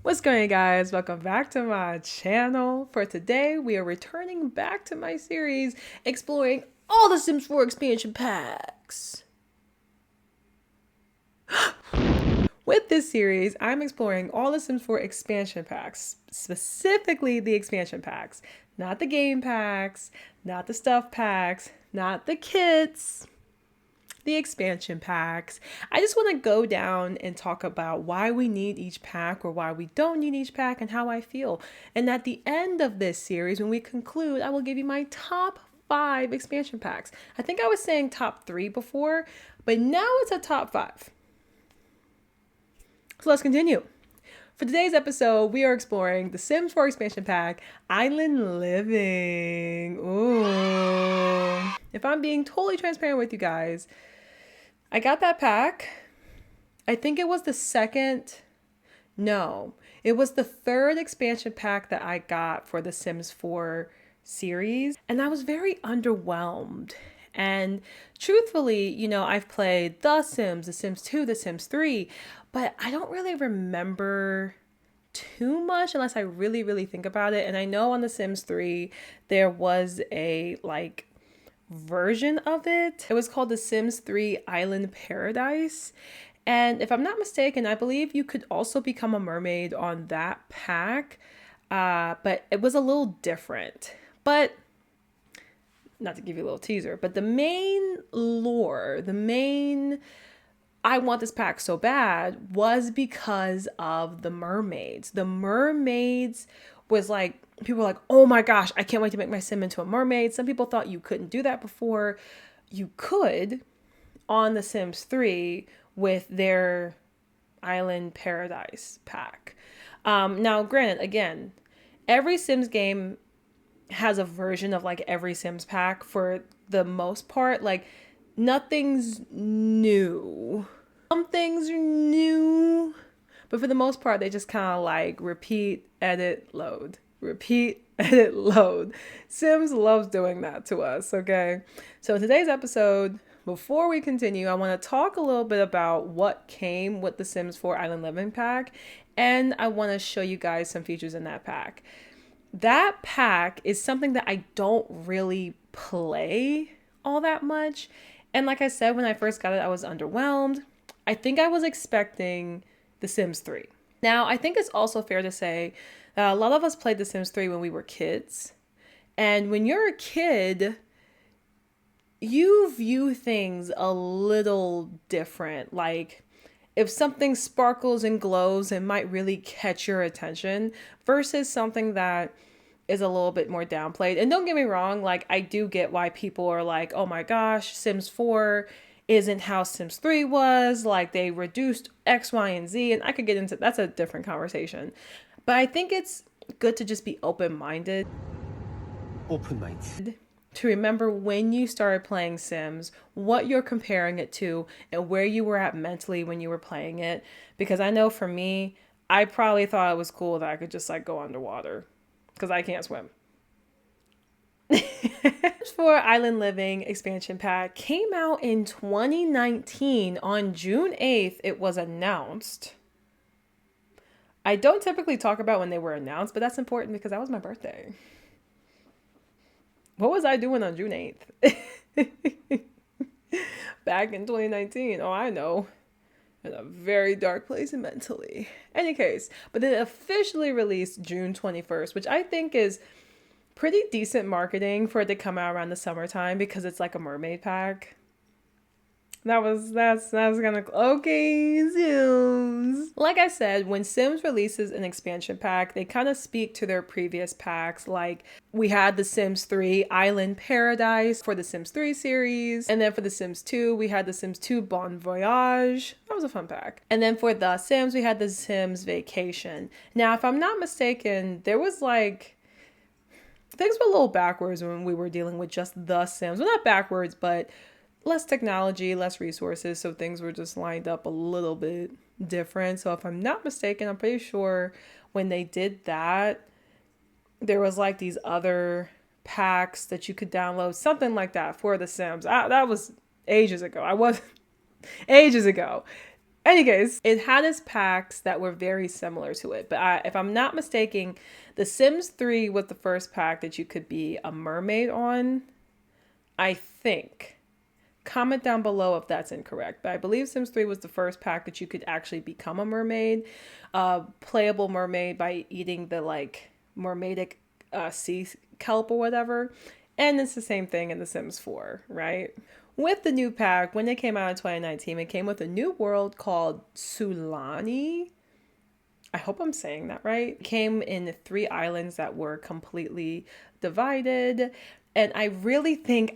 What's going on, guys? Welcome back to my channel. For today, we are returning back to my series exploring all the Sims 4 expansion packs. With this series, I'm exploring all the Sims 4 expansion packs, specifically the expansion packs, not the game packs, not the stuff packs, not the kits, the expansion packs. I just want to go down and talk about why we need each pack or why we don't need each pack and how I feel. And at the end of this series, when we conclude, I will give you my top 5 expansion packs. I think I was saying top 3 before, but now it's a top 5. So let's continue. For today's episode, we are exploring the Sims 4 expansion pack, Island Living. Ooh. If I'm being totally transparent with you guys, I got that pack. I think it was the it was the third expansion pack that I got for the Sims 4 series. And I was very underwhelmed. And truthfully, I've played The Sims 2, The Sims 3, but I don't really remember too much unless I really, really think about it. And I know on The Sims 3, there was a version of it. It was called The Sims 3 Island Paradise. And if I'm not mistaken, I believe you could also become a mermaid on that pack. But it was a little different. But not to give you a little teaser, but the main lore, I want this pack so bad was because of the mermaids. The mermaids was people were like, oh my gosh, I can't wait to make my sim into a mermaid. Some people thought you couldn't do that before. You could on The Sims 3 with their Island Paradise pack. Now, granted, again, every Sims game has a version of every Sims pack for the most part. Nothing's new. Some things are new, but for the most part, they just kind of repeat, edit, load. Repeat, edit, load. Sims loves doing that to us, okay? So in today's episode, before we continue, I want to talk a little bit about what came with the Sims 4 Island Living pack, and I want to show you guys some features in that pack. That pack is something that I don't really play all that much. And like I said, when I first got it, I was underwhelmed. I think I was expecting The Sims 3. Now, I think it's also fair to say that a lot of us played The Sims 3 when we were kids. And when you're a kid, you view things a little different. If something sparkles and glows, it might really catch your attention versus something that is a little bit more downplayed. And don't get me wrong, I do get why people are like, oh my gosh, Sims 4 isn't how Sims 3 was. They reduced X, Y, and Z. And I could get into, that's a different conversation. But I think it's good to just be open-minded. Open-minded. To remember when you started playing Sims, what you're comparing it to, and where you were at mentally when you were playing it. Because I know for me, I probably thought it was cool that I could just go underwater because I can't swim. For Island Living expansion pack came out in 2019 on June 8th. It was announced. I don't typically talk about when they were announced, but that's important because that was my birthday. What was I doing on June 8th? Back in 2019. Oh, I know. In a very dark place mentally. Any case, but then officially released June 21st, which I think is pretty decent marketing for it to come out around the summertime because it's a mermaid pack. That's gonna, okay, Sims. Like I said, when Sims releases an expansion pack, they kind of speak to their previous packs. We had the Sims 3 Island Paradise for the Sims 3 series. And then for the Sims 2, we had the Sims 2 Bon Voyage. That was a fun pack. And then for the Sims, we had the Sims Vacation. Now, if I'm not mistaken, there was things were a little backwards when we were dealing with just the Sims. Well, not backwards, but less technology, less resources, so things were just lined up a little bit different. So if I'm not mistaken, I'm pretty sure when they did that, there was these other packs that you could download, something like that for The Sims. That was ages ago. Ages ago. Any case, it had its packs that were very similar to it. But if I'm not mistaken, The Sims 3 was the first pack that you could be a mermaid on, I think. Comment down below if that's incorrect. But I believe Sims 3 was the first pack that you could actually become a mermaid, playable mermaid by eating the like mermaidic sea kelp or whatever. And it's the same thing in The Sims 4, right? With the new pack, when it came out in 2019, it came with a new world called Sulani. I hope I'm saying that right. It came in 3 islands that were completely divided. And I really think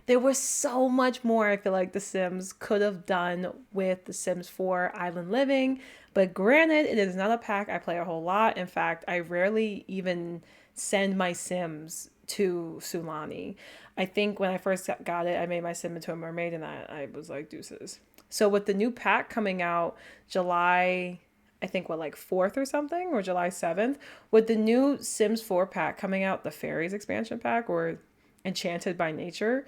there was so much more I feel like The Sims could have done with The Sims 4 Island Living. But granted, it is not a pack I play a whole lot. In fact, I rarely even send my Sims to Sulani. I think when I first got it, I made my Sim into a mermaid and I was like, deuces. So with the new pack coming out July, I think what, like 4th or something, or July 7th, with the new Sims 4 pack coming out, the Fairies expansion pack or Enchanted by Nature,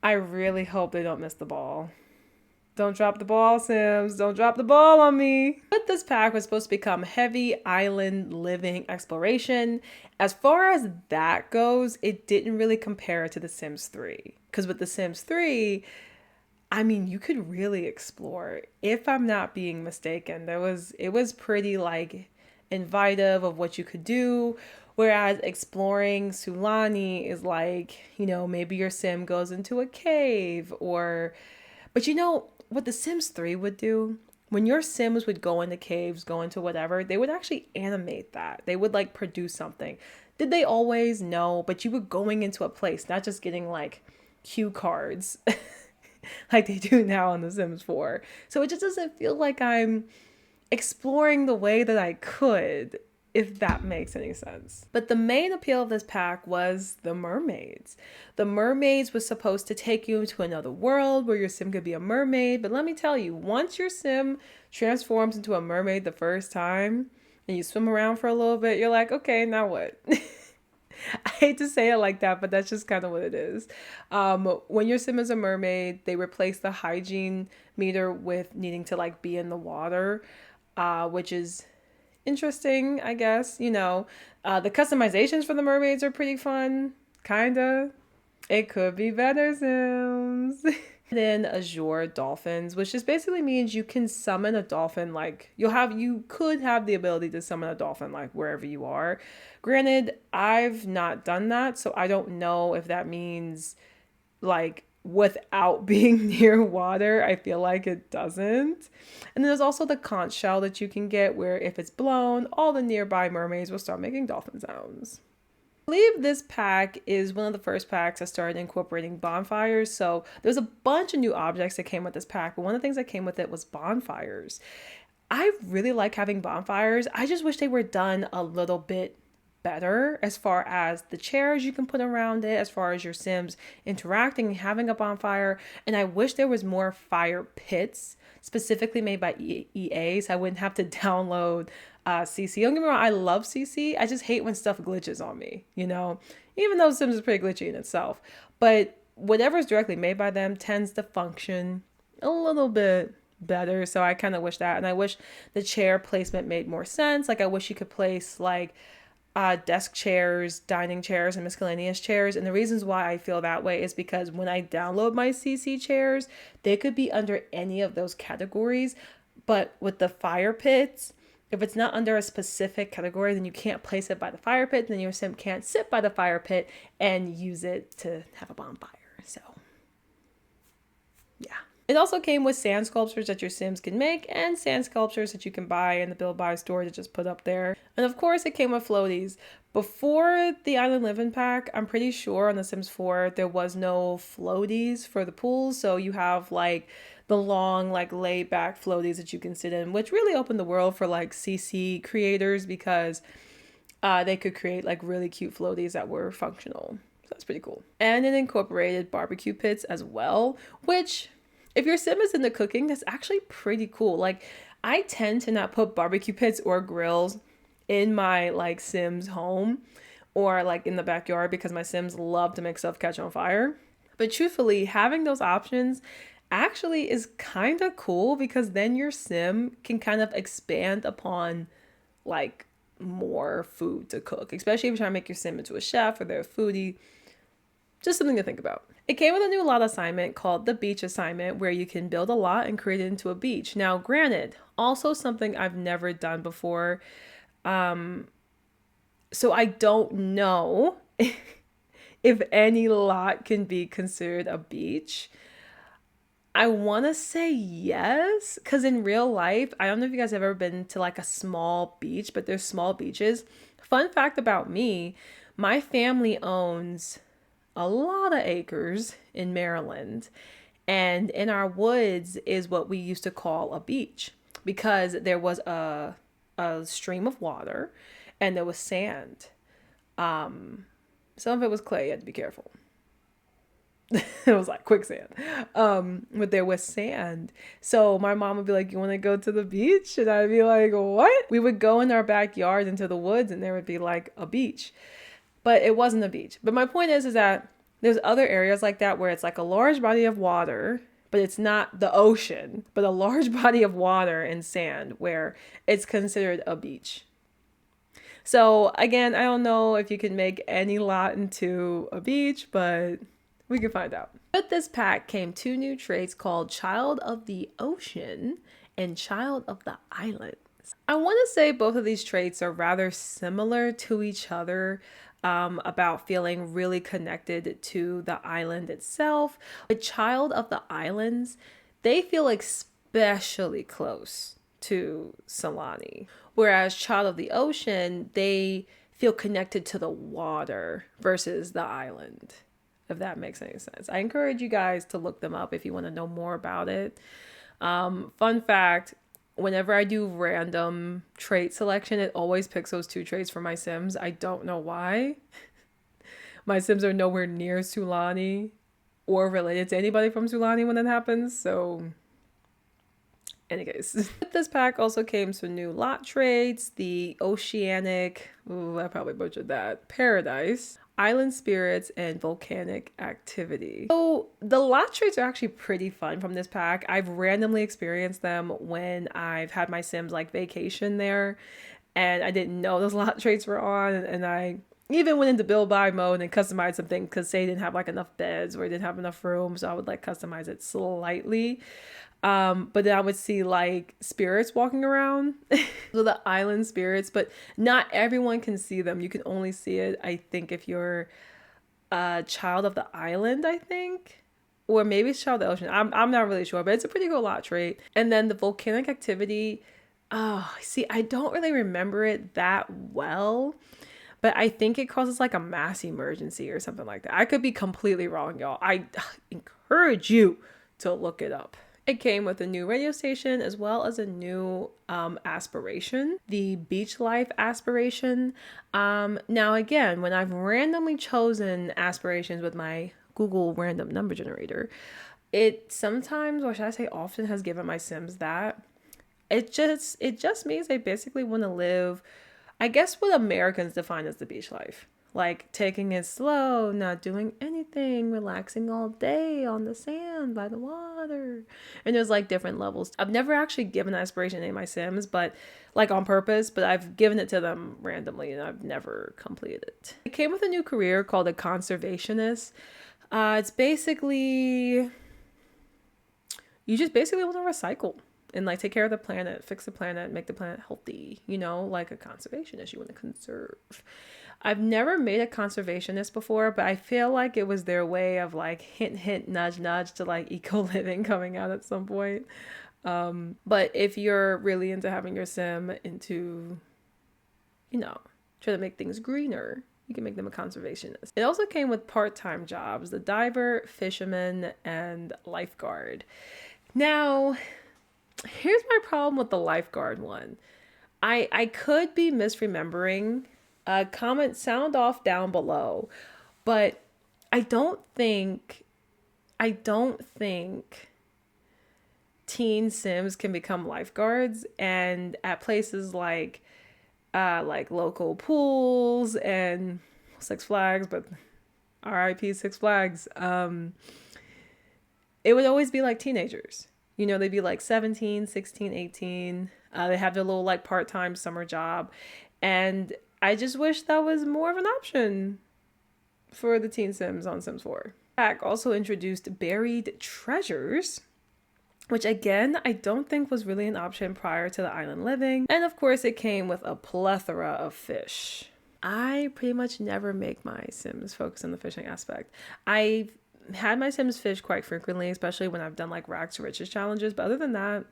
I really hope they don't miss the ball. Don't drop the ball, Sims. Don't drop the ball on me. But this pack was supposed to become heavy island living exploration. As far as that goes, it didn't really compare to The Sims 3. Because with The Sims 3, I mean, you could really explore. If I'm not being mistaken, it was pretty like invitive of what you could do. Whereas exploring Sulani is like, maybe your sim goes into a cave but what The Sims 3 would do? When your Sims would go into caves, go into whatever, they would actually animate that. They would like produce something. Did they always? No, but you were going into a place, not just getting like cue cards like they do now on The Sims 4. So it just doesn't feel like I'm exploring the way that I could, if that makes any sense. But the main appeal of this pack was the mermaids. The mermaids was supposed to take you to another world where your sim could be a mermaid. But let me tell you, once your sim transforms into a mermaid the first time and you swim around for a little bit, you're like, okay, now what? I hate to say it like that, but that's just kind of what it is. When your sim is a mermaid, they replace the hygiene meter with needing to like be in the water, which is interesting, I guess. The customizations for the mermaids are pretty fun, kinda. It could be better, Sims. Then Azure dolphins, which just basically means you can summon a dolphin. Like you could have the ability to summon a dolphin like wherever you are. Granted, I've not done that, so I don't know if that means like without being near water. I feel like it doesn't. And then there's also the conch shell that you can get where if it's blown, all the nearby mermaids will start making dolphin sounds. I believe this pack is one of the first packs that started incorporating bonfires. So there's a bunch of new objects that came with this pack, but one of the things that came with it was bonfires. I really like having bonfires. I just wish they were done a little bit better as far as the chairs you can put around it, as far as your Sims interacting and having a bonfire. And I wish there was more fire pits specifically made by EA, so I wouldn't have to download CC. Don't get me wrong, I love CC. I just hate when stuff glitches on me, even though Sims is pretty glitchy in itself. But whatever's directly made by them tends to function a little bit better. So I kind of wish that. And I wish the chair placement made more sense. Like I wish you could place like desk chairs, dining chairs, and miscellaneous chairs. And the reasons why I feel that way is because when I download my CC chairs, they could be under any of those categories. But with the fire pits, if it's not under a specific category, then you can't place it by the fire pit. Then your sim can't sit by the fire pit and use it to have a bonfire. So, yeah. It also came with sand sculptures that your Sims can make and sand sculptures that you can buy in the Build Buy store to just put up there. And of course, it came with floaties. Before the Island Living pack, I'm pretty sure on The Sims 4, there was no floaties for the pools. So you have like the long, like laid back floaties that you can sit in, which really opened the world for like CC creators because they could create like really cute floaties that were functional. So that's pretty cool. And it incorporated barbecue pits as well, which if your sim is into cooking, that's actually pretty cool. Like I tend to not put barbecue pits or grills in my like Sims home or like in the backyard because my Sims love to make stuff catch on fire. But truthfully, having those options actually is kind of cool because then your sim can kind of expand upon like more food to cook, especially if you're trying to make your sim into a chef or they're a foodie. Just something to think about. It came with a new lot assignment called the beach assignment, where you can build a lot and create it into a beach. Now, granted, also something I've never done before. So I don't know if any lot can be considered a beach. I want to say yes, because in real life, I don't know if you guys have ever been to like a small beach, but there's small beaches. Fun fact about me, my family owns a lot of acres in Maryland. And in our woods is what we used to call a beach because there was a stream of water and there was sand. Some of it was clay, you had to be careful. It was like quicksand. But there was sand. So my mom would be like, "You want to go to the beach?" And I'd be like, "What?" We would go in our backyard into the woods and there would be like a beach. But it wasn't a beach. But my point is that there's other areas like that where it's like a large body of water, but it's not the ocean, but a large body of water and sand where it's considered a beach. So again, I don't know if you can make any lot into a beach, but we can find out. With this pack came two new traits called Child of the Ocean and Child of the Islands. I want to say both of these traits are rather similar to each other, about feeling really connected to the island itself. A Child of the Islands, they feel especially close to Solani, whereas Child of the Ocean, they feel connected to the water versus the island, if that makes any sense. I encourage you guys to look them up if you want to know more about it. Fun fact, whenever I do random trait selection, it always picks those two traits for my Sims. I don't know why. My Sims are nowhere near Sulani or related to anybody from Sulani when that happens. So, anyways, this pack also came some new lot traits: the Oceanic, ooh, I probably butchered that, Paradise, Island Spirits, and Volcanic Activity. So the lot traits are actually pretty fun from this pack. I've randomly experienced them when I've had my Sims like vacation there and I didn't know those lot traits were on, and I even went into build buy mode and customized something because they didn't have like enough beds or didn't have enough room, so I would like customize it slightly. But then I would see like spirits walking around. So the island spirits, but not everyone can see them. You can only see it, I think, if you're a child of the island, I think. Or maybe it's child of the ocean. I'm not really sure, but it's a pretty cool lot trait. And then the volcanic activity, oh, see, I don't really remember it that well. But I think it causes like a mass emergency or something like that. I could be completely wrong, y'all. I encourage you to look it up. It came with a new radio station as well as a new aspiration, the beach life aspiration. Now, again, when I've randomly chosen aspirations with my Google random number generator, it sometimes, or should I say often, has given my Sims that. It just means they basically want to live, I guess, what Americans define as the beach life. Like taking it slow, not doing anything, relaxing all day on the sand by the water. And there's like different levels. I've never actually given aspiration to any of my Sims, but like on purpose, but I've given it to them randomly and I've never completed it. It came with a new career called a conservationist. It's basically, you just basically want to recycle and like take care of the planet, fix the planet, make the planet healthy, you know, like a conservationist. You want to conserve. I've never made a conservationist before, but I feel like it was their way of like hint, hint, nudge, nudge to like eco living coming out at some point. But if you're really into having your sim into, you know, try to make things greener, you can make them a conservationist. It also came with part-time jobs: the diver, fisherman, and lifeguard. Now, here's my problem with the lifeguard one. I could be misremembering. Comment sound off down below, but I don't think teen Sims can become lifeguards, and at places like local pools and Six Flags, but RIP Six Flags. it would always be like teenagers. You know, they'd be like 17, 16, 18. They have their little like part-time summer job. And I just wish that was more of an option for the teen Sims on Sims 4. Pack also introduced buried treasures, which again, I don't think was really an option prior to the island living. And of course, it came with a plethora of fish. I pretty much never make my Sims focus on the fishing aspect. I've had my Sims fish quite frequently, especially when I've done like rags to riches challenges. But other than that,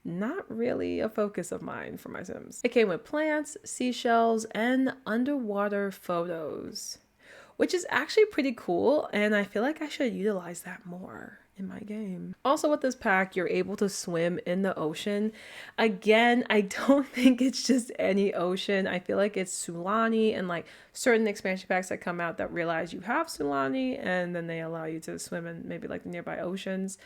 not really a focus of mine for my Sims. It came with plants, seashells, and underwater photos, which is actually pretty cool. And I feel like I should utilize that more in my game. Also with this pack, you're able to swim in the ocean. Again, I don't think it's just any ocean. I feel like it's Sulani and like certain expansion packs that come out that realize you have Sulani and then they allow you to swim in maybe like the nearby oceans.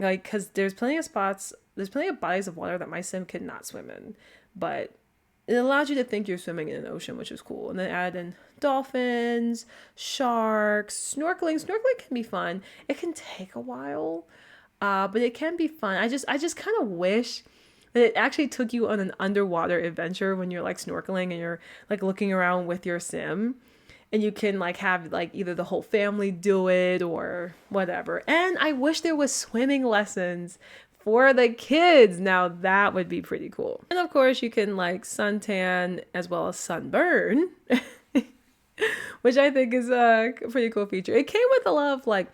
Like, because there's plenty of spots, there's plenty of bodies of water that my sim could not swim in, but it allows you to think you're swimming in an ocean, which is cool. And then add in dolphins, sharks, snorkeling. Snorkeling can be fun. It can take a while, but it can be fun. I just kind of wish that it actually took you on an underwater adventure when you're like snorkeling and you're like looking around with your sim. And you can like have like either the whole family do it or whatever. And I wish there was swimming lessons for the kids. Now that would be pretty cool. And of course you can like suntan as well as sunburn, which I think is a pretty cool feature. It came with a lot of like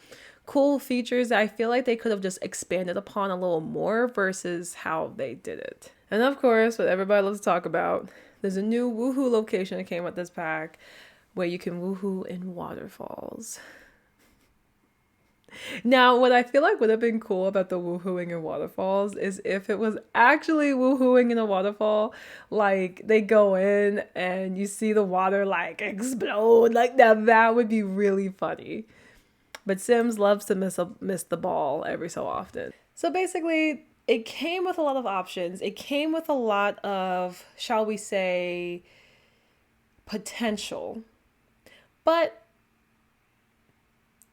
cool features that I feel like they could have just expanded upon a little more versus how they did it. And of course, what everybody loves to talk about, there's a new woohoo location that came with this pack where you can woohoo in waterfalls. Now, what I feel like would have been cool about the woohooing in waterfalls is if it was actually woohooing in a waterfall, like they go in and you see the water like explode, like that would be really funny. But Sims loves to miss the ball every so often. So basically, it came with a lot of options. It came with a lot of, shall we say, potential. But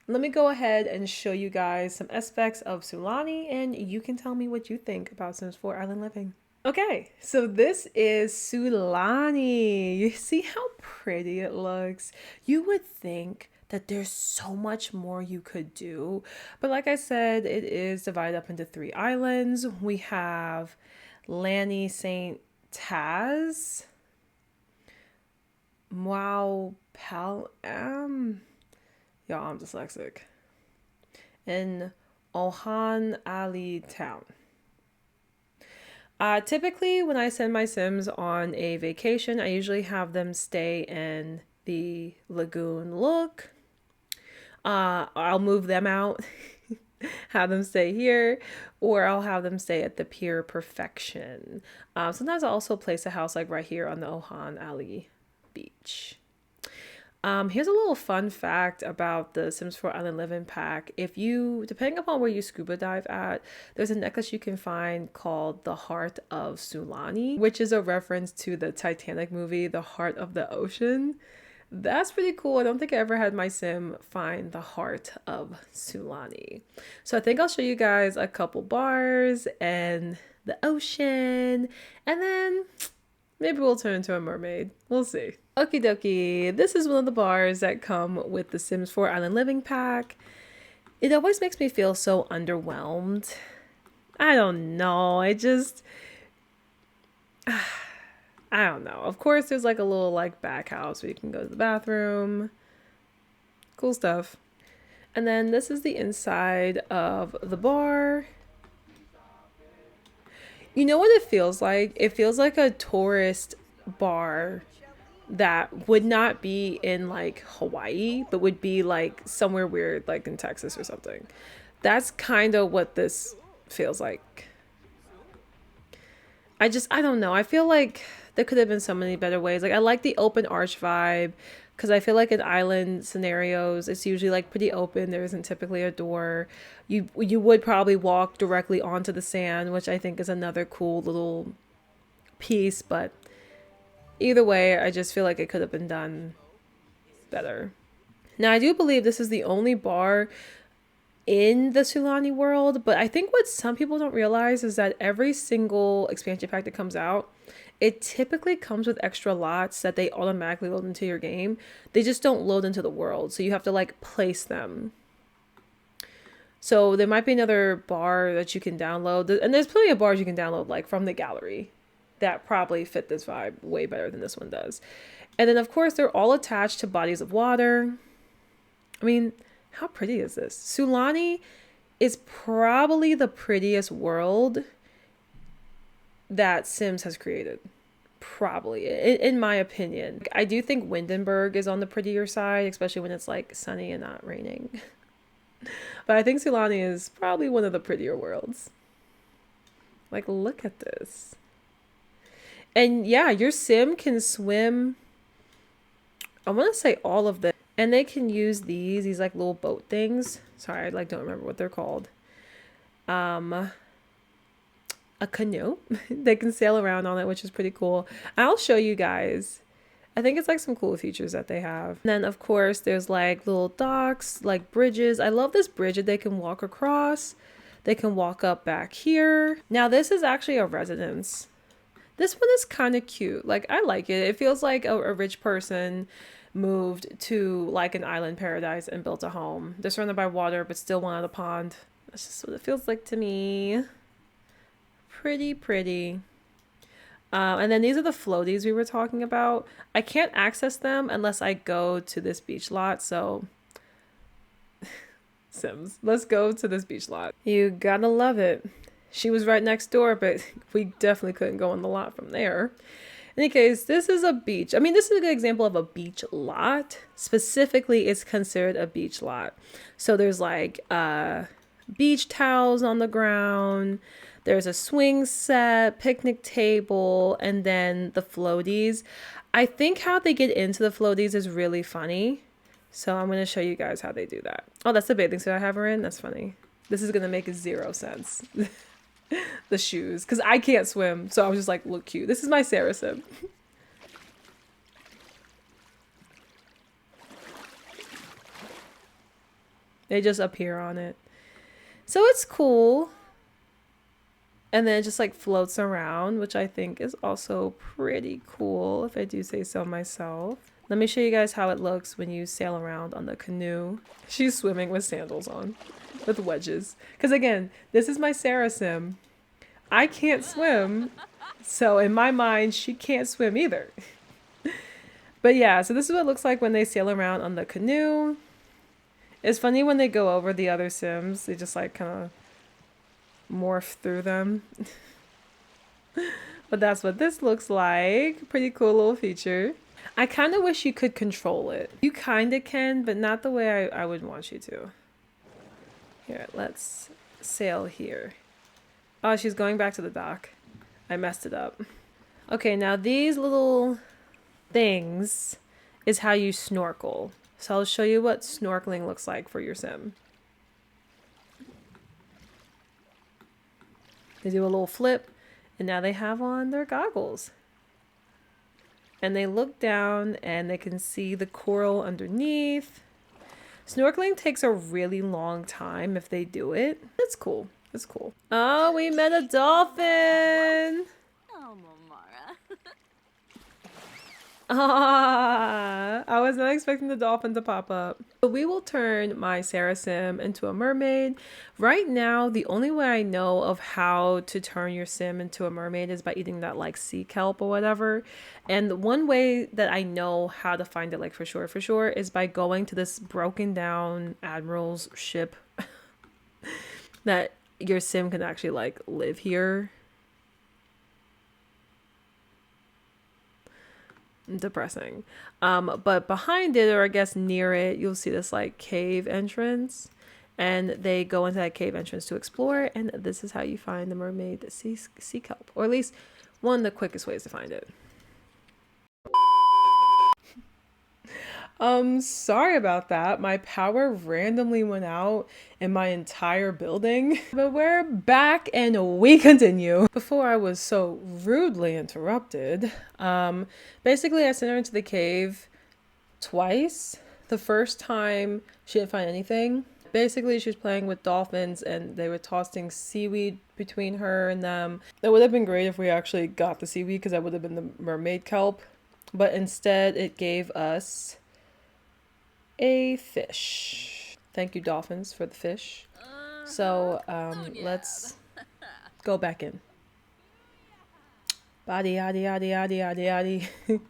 let me go ahead and show you guys some aspects of Sulani and you can tell me what you think about Sims 4 Island Living. Okay, so this is Sulani. You see how pretty it looks? You would think that there's so much more you could do. But like I said, it is divided up into 3 islands. We have Lanny St. Taz, Wow Palam, y'all, I'm dyslexic, in Ohan Ali Town. Typically, when I send my Sims on a vacation, I usually have them stay in the Lagoon Look. I'll move them out, have them stay here, or I'll have them stay at the Pier Perfection. Sometimes I'll also place a house like right here on the Ohan Ali beach. Here's a little fun fact about the Sims 4 Island Living pack. If you, depending upon where you scuba dive at, there's a necklace you can find called the Heart of Sulani, which is a reference to the Titanic movie, The Heart of the Ocean. That's pretty cool. I don't think I ever had my sim find the Heart of Sulani. So I think I'll show you guys a couple bars and the ocean, and then maybe we'll turn into a mermaid. We'll see. Okie dokie, this is one of the bars that come with the Sims 4 Island Living pack. It always makes me feel so underwhelmed. I don't know, I don't know. Of course, there's like a little like back house where you can go to the bathroom. Cool stuff. And then this is the inside of the bar. You know what it feels like? It feels like a tourist bar that would not be in like Hawaii, but would be like somewhere weird, like in Texas or something. That's kind of what this feels like. I don't know. I feel like there could have been so many better ways. Like I like the open arch vibe because I feel like in island scenarios, it's usually like pretty open. There isn't typically a door. You would probably walk directly onto the sand, which I think is another cool little piece, but either way, I just feel like it could have been done better. Now, I do believe this is the only bar in the Sulani world, but I think what some people don't realize is that every single expansion pack that comes out, it typically comes with extra lots that they automatically load into your game. They just don't load into the world, so you have to like place them. So there might be another bar that you can download, and there's plenty of bars you can download like from the gallery that probably fit this vibe way better than this one does. And then of course they're all attached to bodies of water. I mean, how pretty is this? Sulani is probably the prettiest world that Sims has created. Probably, in my opinion. I do think Windenburg is on the prettier side, especially when it's like sunny and not raining. But I think Sulani is probably one of the prettier worlds. Like, look at this. And yeah, your sim can swim, I want to say all of them. And they can use these like little boat things. Sorry, I like don't remember what they're called. A canoe. They can sail around on it, which is pretty cool. I'll show you guys. I think it's like some cool features that they have. And then of course there's like little docks, like bridges. I love this bridge that they can walk across. They can walk up back here. Now this is actually a residence. This one is kind of cute. Like, I like it. It feels like a rich person moved to like an island paradise and built a home. They're surrounded by water, but still one at a pond. That's just what it feels like to me. Pretty, pretty. And then these are the floaties we were talking about. I can't access them unless I go to this beach lot. So, Sims, let's go to this beach lot. You gotta love it. She was right next door, but we definitely couldn't go on the lot from there. In any case, this is a beach. I mean, this is a good example of a beach lot. Specifically, it's considered a beach lot. So there's like beach towels on the ground. There's a swing set, picnic table, and then the floaties. I think how they get into the floaties is really funny. So I'm going to show you guys how they do that. Oh, that's the bathing suit I have her in. That's funny. This is going to make 0 sense. The shoes, because I can't swim, so I was just like, look cute. This is my Sarah sim. They just appear on it, so it's cool. And then it just like floats around, which I think is also pretty cool, if I do say so myself. Let me show you guys how it looks when you sail around on the canoe. She's swimming with sandals on, with wedges. Because again, this is my Sarah sim. I can't swim, so in my mind, she can't swim either. But yeah, so this is what it looks like when they sail around on the canoe. It's funny when they go over the other sims, they just like kind of morph through them. But that's what this looks like. Pretty cool little feature. I kind of wish you could control it. You kind of can, but not the way I would want you to. Here, let's sail here. Oh, she's going back to the dock. I messed it up. Okay, now these little things is how you snorkel. So I'll show you what snorkeling looks like for your sim. They do a little flip, and now they have on their goggles. And they look down and they can see the coral underneath. Snorkeling takes a really long time if they do it. It's cool. It's cool. Oh, we met a dolphin! Oh, Momara. Ah, I was not expecting the dolphin to pop up. So we will turn my Sarah sim into a mermaid. Right now, the only way I know of how to turn your sim into a mermaid is by eating that like sea kelp or whatever. And the one way that I know how to find it like for sure is by going to this broken down admiral's ship that your sim can actually like live here. Depressing. But behind it, or I guess near it, you'll see this like cave entrance, and they go into that cave entrance to explore, and this is how you find the mermaid sea kelp, or at least one of the quickest ways to find it. Sorry about that. My power randomly went out in my entire building, but we're back and we continue. Before I was so rudely interrupted, basically I sent her into the cave twice. The first time she didn't find anything. Basically, she was playing with dolphins and they were tossing seaweed between her and them. It would have been great if we actually got the seaweed because that would have been the mermaid kelp. But instead, it gave us a fish. Thank you, dolphins, for the fish. So let's go back in. Body, yaddy, yaddy, yaddy, yaddy, yaddy.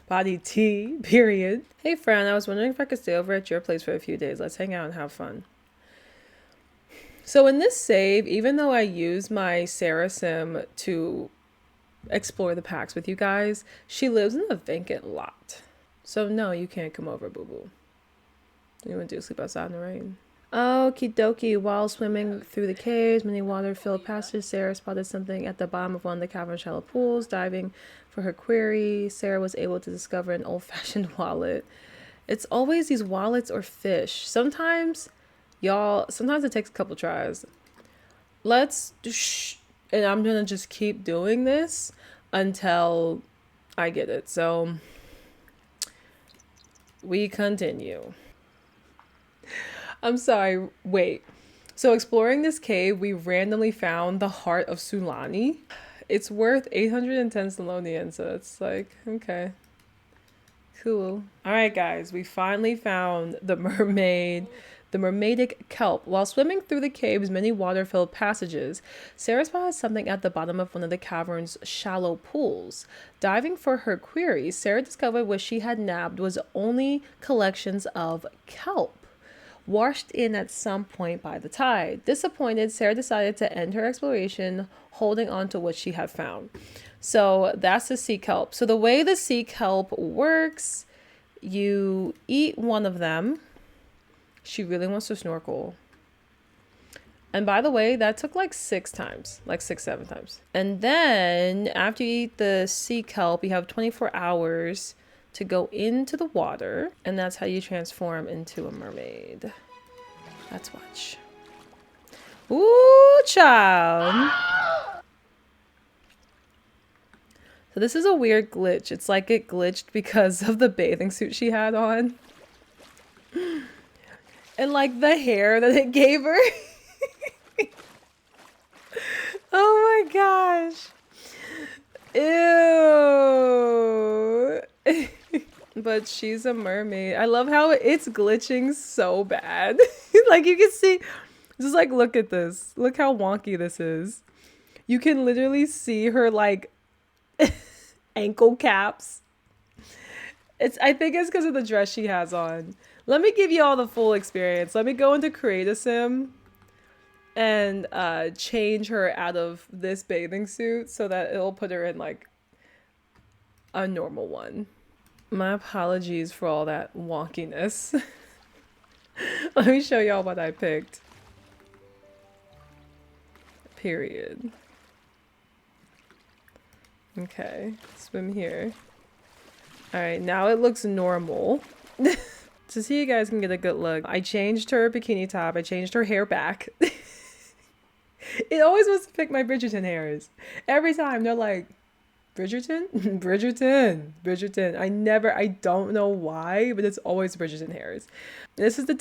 Body tea, period. Hey, friend, I was wondering if I could stay over at your place for a few days. Let's hang out and have fun. So in this save, even though I use my Sarah sim to explore the packs with you guys, she lives in a vacant lot. So no, you can't come over, boo-boo. You want to do sleep outside in the rain? Okie dokie. While swimming through the caves, many water-filled passages, Sarah spotted something at the bottom of one of the cavern's shallow pools. Diving for her query, Sarah was able to discover an old-fashioned wallet. It's always these wallets or fish. Sometimes it takes a couple tries. And I'm gonna just keep doing this until I get it. So we continue. I'm sorry, wait. So exploring this cave, we randomly found the heart of Sulani. It's worth 810 Solonian, so it's like, okay. Cool. Alright guys, we finally found the mermaidic kelp. While swimming through the cave's many water-filled passages, Sarah spotted something at the bottom of one of the cavern's shallow pools. Diving for her query, Sarah discovered what she had nabbed was only collections of kelp, washed in at some point by the tide. Disappointed, Sarah decided to end her exploration, holding on to what she had found. So that's the sea kelp. So the way the sea kelp works, you eat one of them. She really wants to snorkel. And by the way, that took like 6 times, like 7 times. And then after you eat the sea kelp, you have 24 hours to go into the water. And that's how you transform into a mermaid. Let's watch. Ooh, child. So this is a weird glitch. It's like it glitched because of the bathing suit she had on. And like the hair that it gave her. Oh my gosh. Ew. But she's a mermaid. I love how it's glitching so bad. Like you can see, just like look at this. Look how wonky this is. You can literally see her like ankle caps. I think it's because of the dress she has on. Let me give you all the full experience. Let me go into Create a Sim and change her out of this bathing suit so that it'll put her in like a normal one. My apologies for all that wonkiness. Let me show y'all what I picked. Period. Okay, swim here. Alright, now it looks normal. So you guys can get a good look. I changed her bikini top. I changed her hair back. It always wants to pick my Bridgerton hairs. Every time they're like, Bridgerton? Bridgerton. I don't know why, but it's always Bridgerton hairs.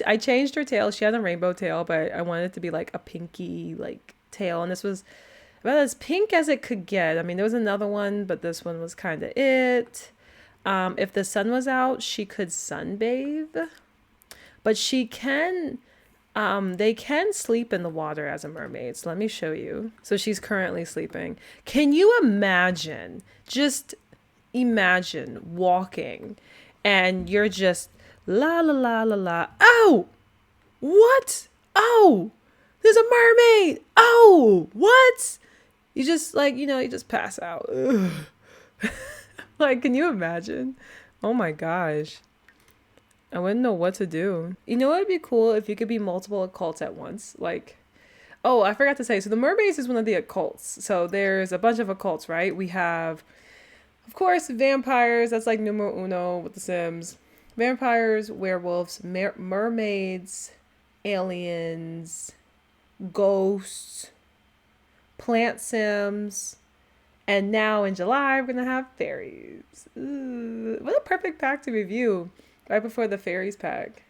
I changed her tail. She had a rainbow tail, but I wanted it to be like a pinky like tail. And this was about as pink as it could get. I mean, there was another one, but this one was kind of it. If the sun was out, she could sunbathe, but they can sleep in the water as a mermaid. So let me show you. So she's currently sleeping. Can you imagine? Just imagine walking and you're just la la la la la. Oh, what? Oh, there's a mermaid. Oh, what? You just like, you just pass out. Like, can you imagine? Oh my gosh. I wouldn't know what to do. You know what would be cool if you could be multiple occults at once? Like, oh, I forgot to say. So the Mermaids is one of the occults. So there's a bunch of occults, right? We have, of course, vampires. That's like numero uno with the Sims. Vampires, werewolves, mermaids, aliens, ghosts, plant Sims. And now in July, we're going to have fairies. Ooh, what a perfect pack to review right before the fairies pack.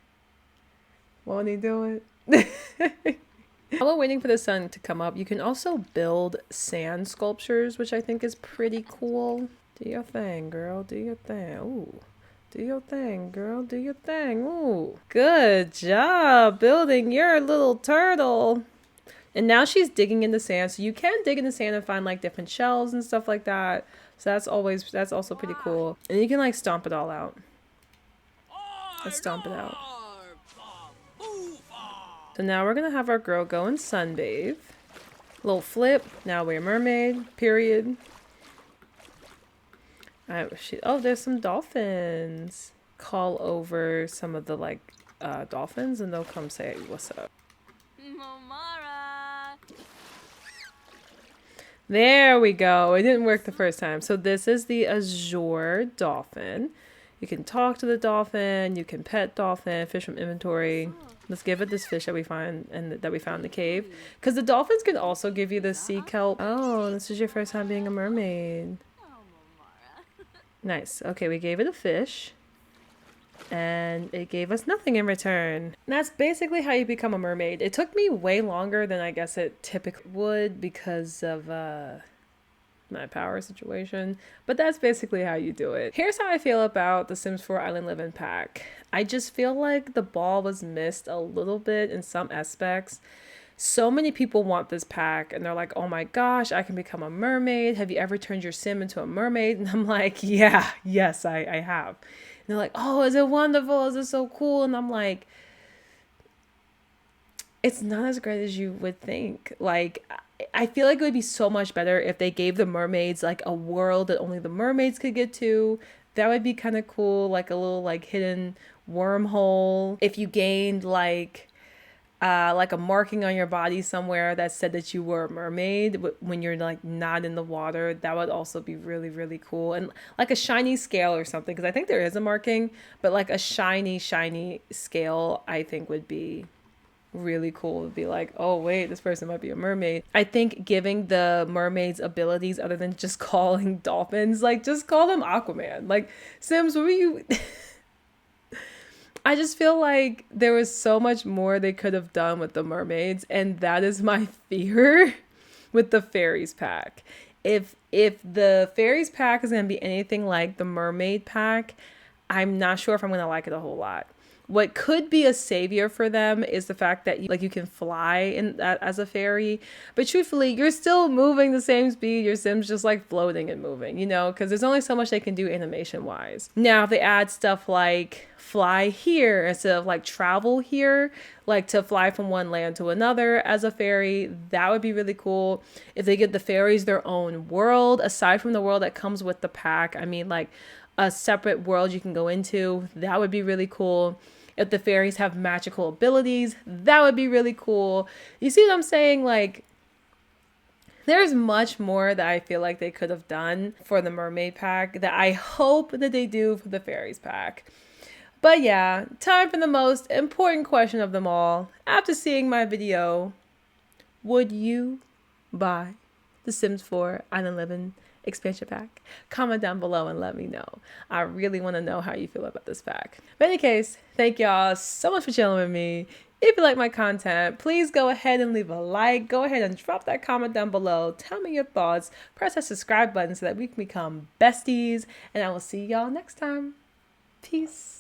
Won't he do it? While we're waiting for the sun to come up, you can also build sand sculptures, which I think is pretty cool. Do your thing, girl. Do your thing. Ooh. Do your thing, girl. Do your thing. Ooh. Good job building your little turtle. And now she's digging in the sand. So you can dig in the sand and find like different shells and stuff like that. So that's also pretty cool. And you can like stomp it all out. Let's stomp it out. So now we're gonna have our girl go and sunbathe. Little flip. Now we're a mermaid. Period. Oh, there's some dolphins. Call over some of the like dolphins, and they'll come say what's up. Momara. There we go. It didn't work the first time. So this is the azure dolphin. You can talk to the dolphin. You can pet dolphin. Fish from inventory. Let's give it this fish that we find and that we found in the cave. Because the dolphins can also give you the sea kelp. Oh, this is your first time being a mermaid. Nice. Okay, we gave it a fish. And it gave us nothing in return. And that's basically how you become a mermaid. It took me way longer than I guess it typically would because of my power situation, but that's basically how you do it. Here's how I feel about the Sims 4 Island Living pack. I just feel like the ball was missed a little bit in some aspects. So many people want this pack and they're like, oh my gosh, I can become a mermaid. Have you ever turned your sim into a mermaid? And I'm like, yes, I have. And they're like, oh, is it wonderful? Is it so cool? And I'm like, it's not as great as you would think. Like, I feel like it would be so much better if they gave the mermaids like a world that only the mermaids could get to. That would be kind of cool, like a little like hidden wormhole. If you gained like a marking on your body somewhere that said that you were a mermaid when you're like not in the water, that would also be really, really cool. And like a shiny scale or something, because I think there is a marking, but like a shiny scale I think would be really cool. To be like, oh wait, this person might be a mermaid. I think giving the mermaids abilities other than just calling dolphins, like just call them Aquaman. Like, Sims, what were you I just feel like there was so much more they could have done with the mermaids, and that is my fear with the fairies pack. If the fairies pack is going to be anything like the mermaid pack, I'm not sure if I'm going to like it a whole lot. What could be a savior for them is the fact that you can fly in that as a fairy, but truthfully, you're still moving the same speed. Your sim's just like floating and moving, you know, because there's only so much they can do animation wise. Now, if they add stuff like fly here instead of like travel here, like to fly from one land to another as a fairy, that would be really cool. If they give the fairies their own world aside from the world that comes with the pack, I mean like a separate world you can go into, that would be really cool. If the fairies have magical abilities, that would be really cool. You see what I'm saying? Like, there's much more that I feel like they could have done for the mermaid pack that I hope that they do for the fairies pack. But yeah, time for the most important question of them all. After seeing my video, would you buy the Sims 4 Island Living expansion pack? Comment down below and let me know. I really want to know how you feel about this pack. But in any case, thank y'all so much for chilling with me. If you like my content, please go ahead and leave a like. Go ahead and drop that comment down below. Tell me your thoughts. Press that subscribe button so that we can become besties. And I will see y'all next time. Peace.